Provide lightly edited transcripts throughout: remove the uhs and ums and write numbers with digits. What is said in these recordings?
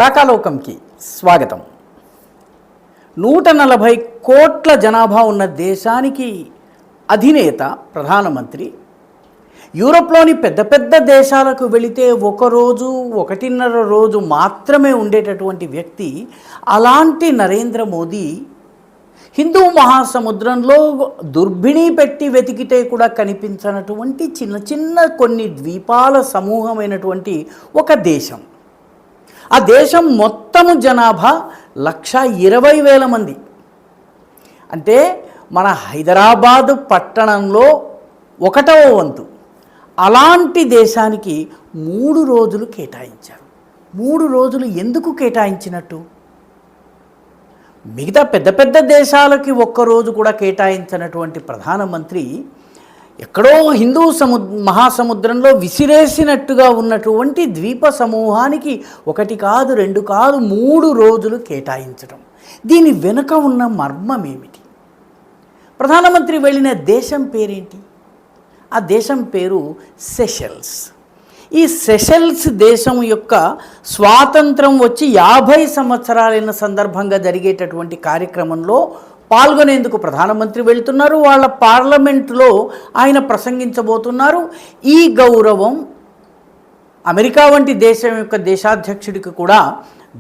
రాకాలోకంకి స్వాగతం. 140 కోట్ల జనాభా ఉన్న దేశానికి అధినేత ప్రధానమంత్రి యూరోప్లోని పెద్ద పెద్ద దేశాలకు వెళితే ఒకరోజు 1.5 రోజు మాత్రమే ఉండేటటువంటి వ్యక్తి. అలాంటి నరేంద్ర మోదీ హిందూ మహాసముద్రంలో దుర్బిణి పెట్టి వెతికితే కూడా కనిపించనటువంటి చిన్న చిన్న కొన్ని ద్వీపాల సమూహమైనటువంటి ఒక దేశం. ఆ దేశం మొత్తము జనాభా 1,20,000 మంది. అంటే మన హైదరాబాదు పట్టణంలో 1వ వంతు. అలాంటి దేశానికి 3 రోజులు కేటాయించారు. 3 రోజులు ఎందుకు కేటాయించినట్టు? మిగతా పెద్ద పెద్ద దేశాలకి ఒక్కరోజు కూడా కేటాయించినటువంటి ప్రధానమంత్రి ఎక్కడో హిందూ మహాసముద్రంలో విసిరేసినట్టుగా ఉన్నటువంటి ద్వీప సమూహానికి 1 కాదు 2 కాదు 3 రోజులు కేటాయించడం. దీని వెనుక ఉన్న మర్మం ఏమిటి? ప్రధానమంత్రి వెళ్ళిన దేశం పేరేంటి? ఆ దేశం పేరు సెషెల్స్. ఈ సెషెల్స్ దేశం యొక్క స్వాతంత్రం వచ్చి 50 సంవత్సరాలైన సందర్భంగా జరిగేటటువంటి కార్యక్రమంలో పాల్గొనేందుకు ప్రధానమంత్రి వెళ్తున్నారు. వాళ్ళ పార్లమెంటులో ఆయన ప్రసంగించబోతున్నారు. ఈ గౌరవం అమెరికా వంటి దేశం యొక్క దేశాధ్యక్షుడికి కూడా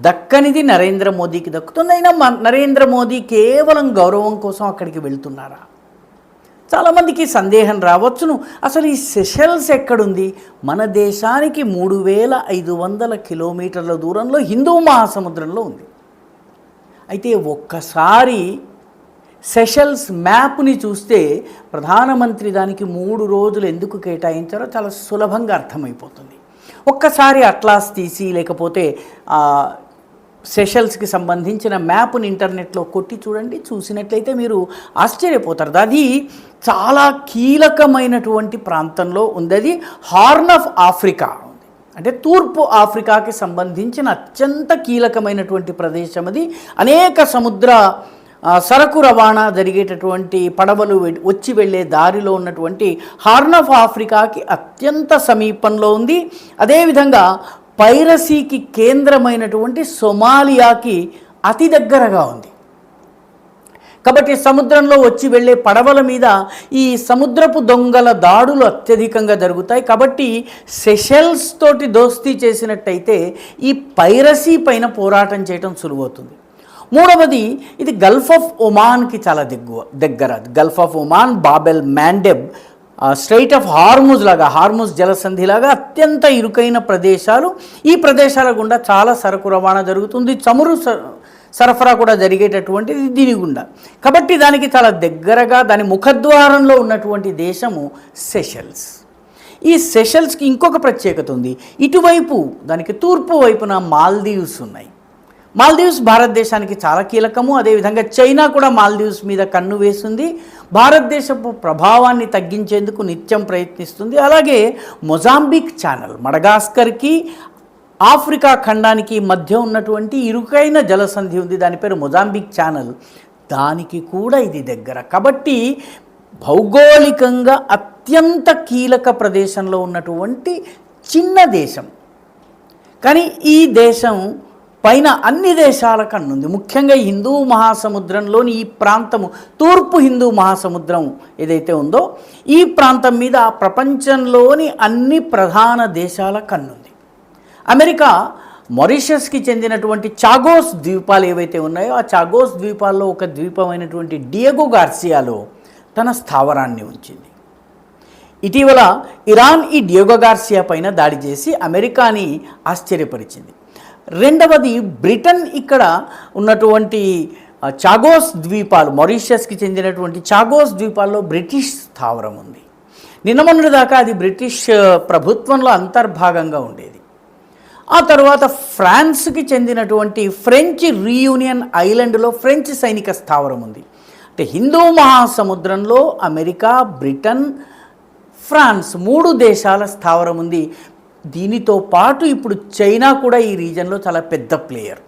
దక్కనిది నరేంద్ర మోదీకి దక్కుతుంది. అయినా నరేంద్ర మోదీ కేవలం గౌరవం కోసం అక్కడికి వెళ్తున్నారా? చాలామందికి సందేహం రావచ్చును, అసలు ఈ సెషెల్స్ ఎక్కడుంది? మన దేశానికి 3,500 కిలోమీటర్ల దూరంలో హిందూ మహాసముద్రంలో ఉంది. అయితే ఒక్కసారి సెషెల్స్ మ్యాప్ని చూస్తే ప్రధానమంత్రి దానికి 3 రోజులు ఎందుకు కేటాయించారో చాలా సులభంగా అర్థమైపోతుంది. ఒక్కసారి అట్లాస్ తీసి లేకపోతే సెషెల్స్కి సంబంధించిన మ్యాప్ని ఇంటర్నెట్లో కొట్టి చూడండి. చూసినట్లయితే మీరు ఆశ్చర్యపోతారు. అది చాలా కీలకమైనటువంటి ప్రాంతంలో ఉంది. అది హార్న్ ఆఫ్ ఆఫ్రికా, అంటే తూర్పు ఆఫ్రికాకి సంబంధించిన అత్యంత కీలకమైనటువంటి ప్రదేశం అది. అనేక సముద్ర సరకు రవాణా జరిగేటటువంటి పడవలు వచ్చి వెళ్ళే దారిలో ఉన్నటువంటి హార్న్ ఆఫ్ ఆఫ్రికాకి అత్యంత సమీపంలో ఉంది. అదేవిధంగా పైరసీకి కేంద్రమైనటువంటి సొమాలియాకి అతి దగ్గరగా ఉంది. కాబట్టి సముద్రంలో వచ్చి వెళ్ళే పడవల మీద ఈ సముద్రపు దొంగల దాడులు అత్యధికంగా జరుగుతాయి. కాబట్టి సెషెల్స్ తోటి దోస్తీ చేసినట్టయితే ఈ పైరసీ పైన పోరాటం చేయడం సులువవుతుంది. మూడవది, ఇది గల్ఫ్ ఆఫ్ ఒమాన్కి చాలా దగ్గర. Gulf of Oman, Bab el Mandeb, strait of Hormuz లాగా, హార్ముజ్ జలసంధిలాగా అత్యంత ఇరుకైన ప్రదేశాలు. ఈ ప్రదేశాల గుండా చాలా సరకు రవాణా జరుగుతుంది. చమురు సరఫరా కూడా జరిగేటటువంటిది దీని గుండా. కాబట్టి దానికి చాలా దగ్గరగా దాని ముఖద్వారంలో ఉన్నటువంటి దేశము సెషెల్స్. ఈ సెషెల్స్కి ఇంకొక ప్రత్యేకత ఉంది. ఇటువైపు దానికి తూర్పు వైపున మాల్దీవ్స్ ఉన్నాయి. మాల్దీవ్స్ భారతదేశానికి చాలా కీలకము. అదేవిధంగా చైనా కూడా మాల్దీవ్స్ మీద కన్ను వేస్తుంది. భారతదేశపు ప్రభావాన్ని తగ్గించేందుకు నిత్యం ప్రయత్నిస్తుంది. అలాగే మొజాంబిక్ ఛానల్, మడగాస్కర్కి ఆఫ్రికా ఖండానికి మధ్య ఉన్నటువంటి ఇరుకైన జలసంధి ఉంది. దాని పేరు మొజాంబిక్ ఛానల్. దానికి కూడా ఇది దగ్గర. కాబట్టి భౌగోళికంగా అత్యంత కీలక ప్రదేశంలో ఉన్నటువంటి చిన్న దేశం. కానీ ఈ దేశం పైన అన్ని దేశాల కన్నుంది. ముఖ్యంగా హిందూ మహాసముద్రంలోని ఈ ప్రాంతము, తూర్పు హిందూ మహాసముద్రం ఏదైతే ఉందో ఈ ప్రాంతం మీద ప్రపంచంలోని అన్ని ప్రధాన దేశాల కన్నుంది. అమెరికా మారిషస్కి చెందినటువంటి చాగోస్ ద్వీపాలు ఏవైతే ఉన్నాయో ఆ చాగోస్ ద్వీపాల్లో ఒక ద్వీపమైనటువంటి డియగో గార్సియాలో తన స్థావరాన్ని ఉంచింది. ఇటీవల ఇరాన్ ఈ డియగో గార్సియా పైన దాడి చేసి అమెరికాని ఆశ్చర్యపరిచింది. రెండవది, బ్రిటన్ ఇక్కడ ఉన్నటువంటి చాగోస్ ద్వీపాలు, మారిషస్కి చెందినటువంటి చాగోస్ ద్వీపాల్లో బ్రిటిష్ స్థావరం ఉంది. నిన్న దాకా అది బ్రిటిష్ ప్రభుత్వంలో అంతర్భాగంగా ఉండేది. ఆ తర్వాత ఫ్రాన్స్కి చెందినటువంటి ఫ్రెంచ్ రీయూనియన్ ఐలాండ్లో ఫ్రెంచ్ సైనిక స్థావరం ఉంది. అంటే హిందూ మహాసముద్రంలో అమెరికా, బ్రిటన్, ఫ్రాన్స్ 3 దేశాల స్థావరం ఉంది. దీనితో పాటు ఇప్పుడు చైనా కూడా ఈ రీజన్లో చాలా పెద్ద ప్లేయర్.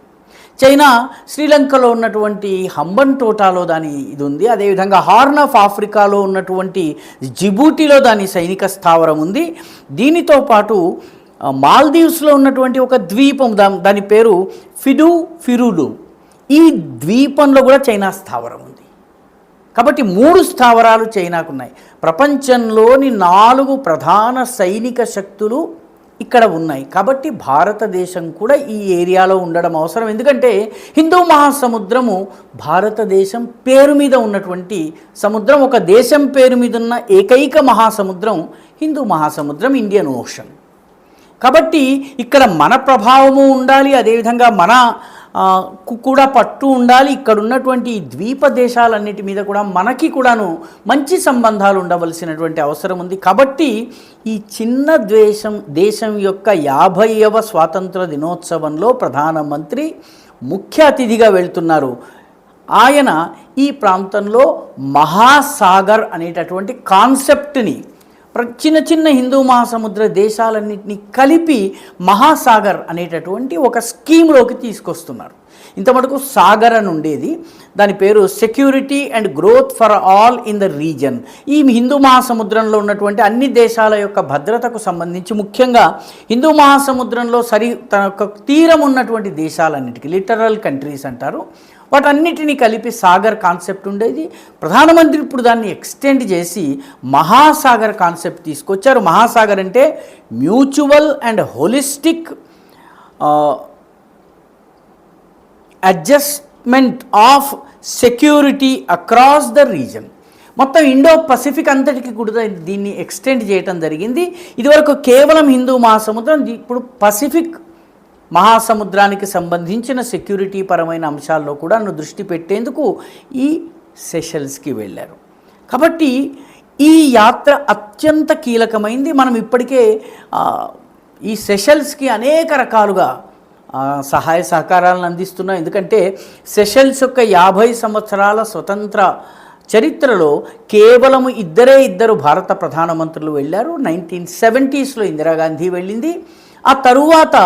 చైనా శ్రీలంకలో ఉన్నటువంటి హంబన్ టోటాలో దాని ఇది ఉంది. అదేవిధంగా హార్న్ ఆఫ్ ఆఫ్రికాలో ఉన్నటువంటి జిబూటిలో దాని సైనిక స్థావరం ఉంది. దీనితో పాటు మాల్దీవ్స్లో ఉన్నటువంటి ఒక ద్వీపం, దాని పేరు ఫిరులు. ఈ ద్వీపంలో కూడా చైనా స్థావరం ఉంది. కాబట్టి 3 స్థావరాలు చైనాకు ఉన్నాయి. ప్రపంచంలోని 4 ప్రధాన సైనిక శక్తులు ఇక్కడ ఉన్నాయి. కాబట్టి భారతదేశం కూడా ఈ ఏరియాలో ఉండడం అవసరం. ఎందుకంటే హిందూ మహాసముద్రము భారతదేశం పేరు మీద ఉన్నటువంటి సముద్రం. ఒక దేశం పేరు మీద ఉన్న ఏకైక మహాసముద్రం హిందూ మహాసముద్రం, ఇండియన్ ఓషన్. కాబట్టి ఇక్కడ మన ప్రభావము ఉండాలి, అదేవిధంగా మన కూడా పట్టు ఉండాలి. ఇక్కడ ఉన్నటువంటి ఈ ద్వీప దేశాలన్నిటి మీద కూడా మనకి కూడాను మంచి సంబంధాలు ఉండవలసినటువంటి అవసరం ఉంది. కాబట్టి ఈ చిన్న దేశం యొక్క 50వ స్వాతంత్ర దినోత్సవంలో ప్రధానమంత్రి ముఖ్య అతిథిగా వెళ్తున్నారు. ఆయన ఈ ప్రాంతంలో మహాసాగర్ అనేటటువంటి కాన్సెప్ట్ని చిన్న చిన్న హిందూ మహాసముద్ర దేశాలన్నింటినీ కలిపి మహాసాగర్ అనేటటువంటి ఒక స్కీమ్లోకి తీసుకొస్తున్నారు. ఇంతమటుకు సాగర్ అని ఉండేది, దాని పేరు security and growth for all in the reason. ఈ హిందూ మహాసముద్రంలో ఉన్నటువంటి అన్ని దేశాల యొక్క భద్రతకు సంబంధించి, ముఖ్యంగా హిందూ మహాసముద్రంలో తన యొక్క తీరం ఉన్నటువంటి దేశాలన్నిటికీ, లిటరల్ కంట్రీస్ అంటారు, వాటన్నిటినీ కలిపి సాగర్ కాన్సెప్ట్ ఉండేది. ప్రధానమంత్రి ఇప్పుడు దాన్ని ఎక్స్టెండ్ చేసి మహాసాగర్ కాన్సెప్ట్ తీసుకొచ్చారు. మహాసాగర్ అంటే mutual and holistic adjustment of security across the reason. మొత్తం ఇండో పసిఫిక్ అంతటికి కూడా దీన్ని ఎక్స్టెండ్ చేయటం జరిగింది. ఇదివరకు కేవలం హిందూ మహాసముద్రం, ఇప్పుడు పసిఫిక్ మహాసముద్రానికి సంబంధించిన సెక్యూరిటీ పరమైన అంశాల్లో కూడా దృష్టి పెట్టేందుకు ఈ సెషల్స్కి వెళ్ళారు. కాబట్టి ఈ యాత్ర అత్యంత కీలకమైంది. మనం ఇప్పటికే ఈ సెషల్స్కి అనేక రకాలుగా సహాయ సహకారాలను అందిస్తున్నాం. ఎందుకంటే సెషల్స్ యొక్క 50 సంవత్సరాల స్వతంత్ర చరిత్రలో కేవలం ఇద్దరు భారత ప్రధానమంత్రులు వెళ్ళారు. 1970sలో ఇందిరాగాంధీ వెళ్ళింది. ఆ తరువాత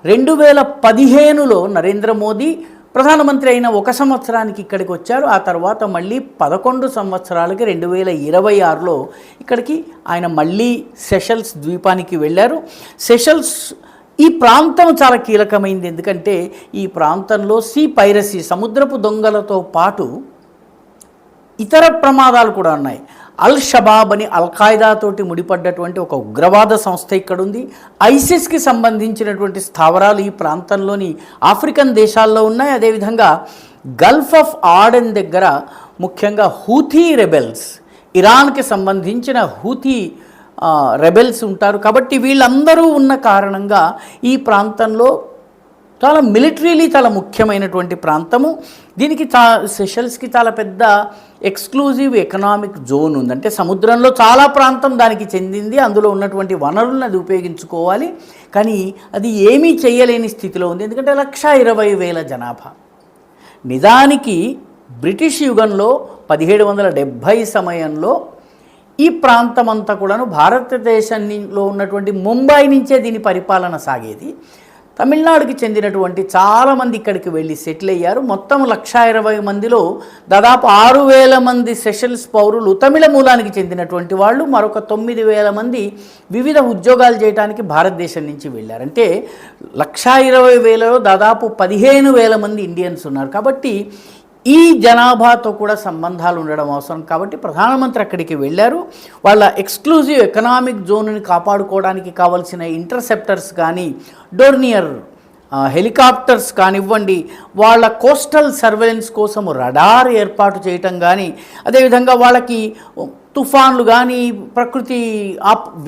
2015లో నరేంద్ర మోదీ ప్రధానమంత్రి అయిన 1 సంవత్సరానికి ఇక్కడికి వచ్చారు. ఆ తర్వాత మళ్ళీ 11 సంవత్సరాలకి 2026లో ఇక్కడికి ఆయన మళ్ళీ సెషల్స్ ద్వీపానికి వెళ్ళారు. సెషల్స్ ఈ ప్రాంతం చాలా కీలకమైంది. ఎందుకంటే ఈ ప్రాంతంలో సీ పైరసీ, సముద్రపు దొంగలతో పాటు ఇతర ప్రమాదాలు కూడా ఉన్నాయి. అల్ షబాబ్ అని అల్ఖాయిదా తోటి ముడిపడ్డటువంటి ఒక ఉగ్రవాద సంస్థ ఇక్కడ ఉంది. ఐసిస్కి సంబంధించినటువంటి స్థావరాలు ఈ ప్రాంతంలోని ఆఫ్రికన్ దేశాల్లో ఉన్నాయి. అదేవిధంగా గల్ఫ్ ఆఫ్ ఆడెన్ దగ్గర ముఖ్యంగా హూథీ రెబెల్స్, ఇరాన్కి సంబంధించిన హూథీ రెబెల్స్ ఉంటారు. కాబట్టి వీళ్ళందరూ ఉన్న కారణంగా ఈ ప్రాంతంలో చాలా మిలిటరీలీ చాలా ముఖ్యమైనటువంటి ప్రాంతము. దీనికి సెషల్స్కి చాలా పెద్ద ఎక్స్క్లూజివ్ ఎకనామిక్ జోన్ ఉంది. అంటే సముద్రంలో చాలా ప్రాంతం దానికి చెందింది, అందులో ఉన్నటువంటి వనరులను అది ఉపయోగించుకోవాలి. కానీ అది ఏమీ చేయలేని స్థితిలో ఉంది. ఎందుకంటే 1,20,000 జనాభా. నిజానికి బ్రిటిష్ యుగంలో 1770 సమయంలో ఈ ప్రాంతం అంతా కూడాను భారతదేశంలో ఉన్నటువంటి ముంబై నుంచే దీని పరిపాలన సాగేది. తమిళనాడుకి చెందినటువంటి చాలామంది ఇక్కడికి వెళ్ళి సెటిల్ అయ్యారు. మొత్తం 1,20,000 మందిలో దాదాపు 6,000 మంది సెషల్స్ పౌరులు తమిళ మూలానికి చెందినటువంటి వాళ్ళు, మరొక 9,000 మంది వివిధ ఉద్యోగాలు చేయడానికి భారతదేశం నుంచి వెళ్ళారు. అంటే 1,20,000లో దాదాపు 15,000 మంది ఇండియన్స్ ఉన్నారు. కాబట్టి ఈ జనాభాతో కూడా సంబంధాలు ఉండడం అవసరం. కాబట్టి ప్రధానమంత్రి అక్కడికి వెళ్ళారు. వాళ్ళ ఎక్స్క్లూజివ్ ఎకనామిక్ జోన్ని కాపాడుకోవడానికి కావాల్సిన ఇంటర్సెప్టర్స్ కానీ, డోర్నియర్ హెలికాప్టర్స్ కానివ్వండి, వాళ్ళ కోస్టల్ సర్వేలెన్స్ కోసం రడార్ ఏర్పాటు చేయటం కానీ, అదేవిధంగా వాళ్ళకి తుఫాన్లు కానీ, ప్రకృతి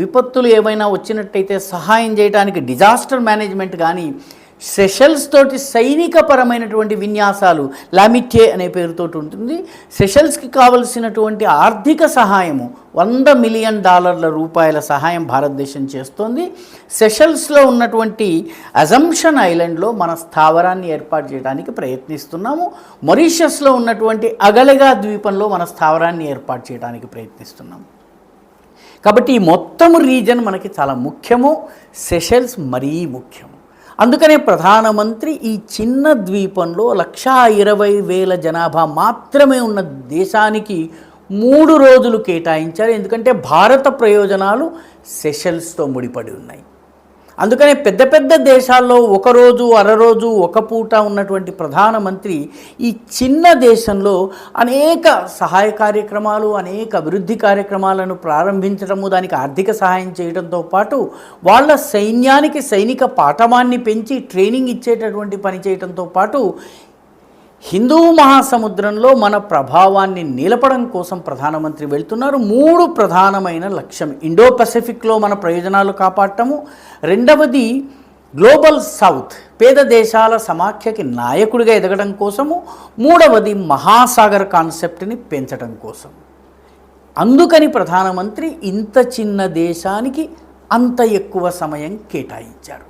విపత్తులు ఏమైనా వచ్చినట్టయితే సహాయం చేయడానికి డిజాస్టర్ మేనేజ్మెంట్ కానీ, సెషల్స్ తోటి సైనికపరమైనటువంటి విన్యాసాలు లామిటే అనే పేరుతో ఉంటుంది. సెషల్స్కి కావలసినటువంటి ఆర్థిక సహాయము $100 మిలియన్ రూపాయల సహాయం భారతదేశం చేస్తోంది. సెషల్స్లో ఉన్నటువంటి అజంప్షన్ ఐలాండ్లో మన స్థావరాన్ని ఏర్పాటు చేయడానికి ప్రయత్నిస్తున్నాము. మొరీషియస్లో ఉన్నటువంటి అగలెగా ద్వీపంలో మన స్థావరాన్ని ఏర్పాటు చేయడానికి ప్రయత్నిస్తున్నాము. కాబట్టి ఈ మొత్తం రీజన్ మనకి చాలా ముఖ్యము. సెషల్స్ మరీ ముఖ్యము. అందుకనే ప్రధానమంత్రి ఈ చిన్న ద్వీపంలో 1,20,000 జనాభా మాత్రమే ఉన్న దేశానికి 3 రోజులు కేటాయించారు. ఎందుకంటే భారత ప్రయోజనాలు సెషల్స్తో ముడిపడి ఉన్నాయి. అందుకనే పెద్ద పెద్ద దేశాల్లో ఒకరోజు అరరోజు ఒక పూట ఉన్నటువంటి ప్రధానమంత్రి ఈ చిన్న దేశంలో అనేక సహాయ కార్యక్రమాలు, అనేక అభివృద్ధి కార్యక్రమాలను ప్రారంభించడము, దానికి ఆర్థిక సహాయం చేయడంతో పాటు వాళ్ళ సైన్యానికి సైనిక పాఠవాన్ని పెంచి ట్రైనింగ్ ఇచ్చేటటువంటి పని చేయడంతో పాటు హిందూ మహాసముద్రంలో మన ప్రభావాన్ని నిలపడం కోసం ప్రధానమంత్రి వెళ్తున్నారు. 3 ప్రధానమైన లక్ష్యం: ఇండో పసిఫిక్లో మన ప్రయోజనాలు కాపాడటము, రెండవది గ్లోబల్ సౌత్ పేద దేశాల సమాఖ్యకి నాయకుడిగా ఎదగడం కోసము, మూడవది మహాసాగర్ కాన్సెప్ట్ని పెంచడం కోసం. అందుకని ప్రధానమంత్రి ఇంత చిన్న దేశానికి అంత ఎక్కువ సమయం కేటాయించారు.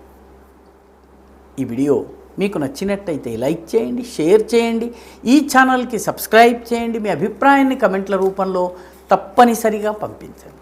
ఈ వీడియో మీకు నచ్చినట్టయితే లైక్ చేయండి, షేర్ చేయండి, ఈ ఛానల్కి సబ్స్క్రైబ్ చేయండి. మీ అభిప్రాయాన్ని కమెంట్ల రూపంలో తప్పనిసరిగా పంపించండి.